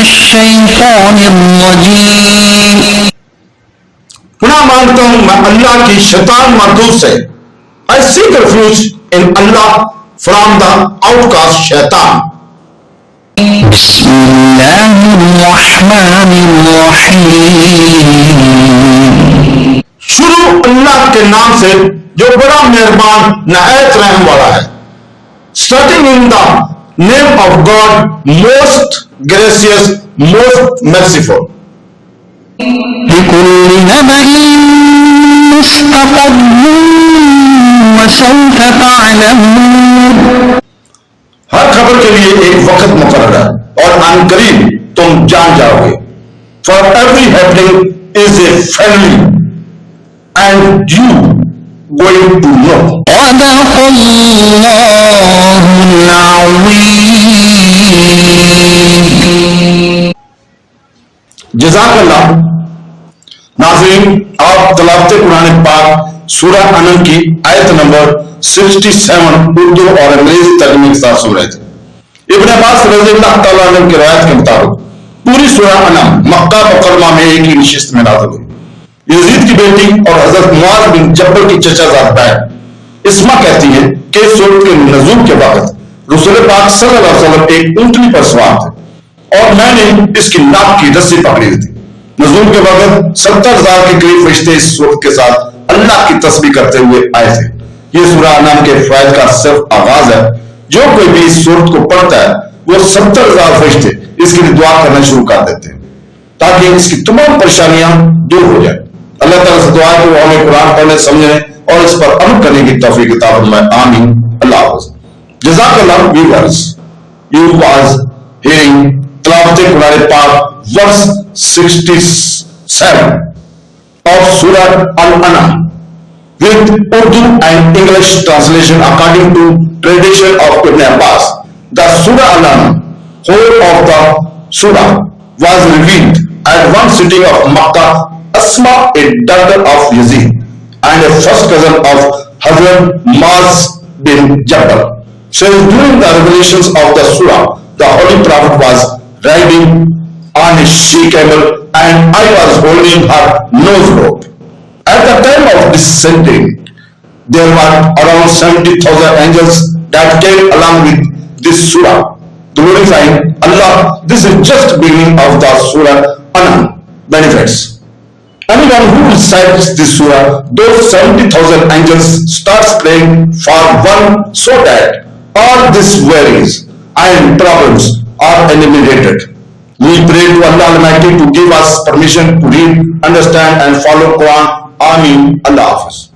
الشيطان الرجيم. پناہ مانگتا ہوں میں اللہ کی شیطان مردود سے. I seek refuge in Allah from the outcast shaitan. بسم اللہ الرحمن الرحیم. شروع اللہ کے نام سے جو بڑا مہربان نہایت رحم والا ہے. Starting in the name of God, most gracious, most merciful. لكل نبأ مستقر وسوف تعلمون. ہر خبر کے لیے ایک وقت مقرر ہے اور عن قریب تم جان جاؤ گے. For every happening is a family and you going to know. صدق اللہ العظیم. جزاک اللہ. ناظرین، آپ تلاوت قرآن پاک سورہ انعام کی آیت نمبر 67 اردو اور انگریزی ترجمے کے ساتھ سن رہے تھے. ابن عباس رضی اللہ تعالیٰ عنہ کی روایت کے مطابق پوری سورہ انعام مکہ مکرمہ میں ایک ہی نشست میں نازل ہوئی. یزید کی بیٹی اور حضرت معاذ بن جبل کی چچا زاد بہن اسما کہتی ہے کہ اس سورت کے نزول کے وقت رسول پاک صلی اللہ علیہ وسلم ایک اونٹنی پر سوار تھے اور میں نے اس کی ناک کی رسی پکڑی ہوئی تھی. نزول کے وقت 70,000 کے قریب فرشتے اس سورت کے ساتھ اللہ کی تسبیح کرتے ہوئے آئے تھے. یہ سورہ انعام کے فوائد کا صرف آغاز ہے. جو کوئی بھی اس سورت کو پڑھتا ہے وہ 70,000 فرشتے اس کے لیے دعا کرنا شروع کر دیتے ہیں تاکہ اس کی تمام پریشانیاں دور ہو جائیں. اللہ تعالیٰ سے دعا ہے کہ وہ ہمیں قرآن پڑھنے سمجھنے اور اس پر عمل کرنے کی توفیق عطا فرمائے. آمین. اللہ حافظ. جزاک اللہ viewers. You was hearing تلاوت قرآن پاک verse 67 of Surah Al-An'am with Urdu and English translation according to tradition of Ibn Abbas. The Surah Al-An'am, whole of the Surah, was revealed at one sitting of Makkah. Asma, a daughter of Yazid and a first cousin of Hazrat Muaz bin Jabal, says during the revelations of the Surah, the Holy Prophet was riding on a she-camel and I was holding her nose rope. At the time of descending, there were around 70,000 angels that came along with this surah, glorifying Allah. This is just beginning of the Surah An'am benefits. Anyone who recites this surah, those 70,000 angels starts praying for one so that all these worries and problems are eliminated. We pray to Allah Almighty to give us permission to read, understand and follow Quran. Ameen. Allah Hafiz.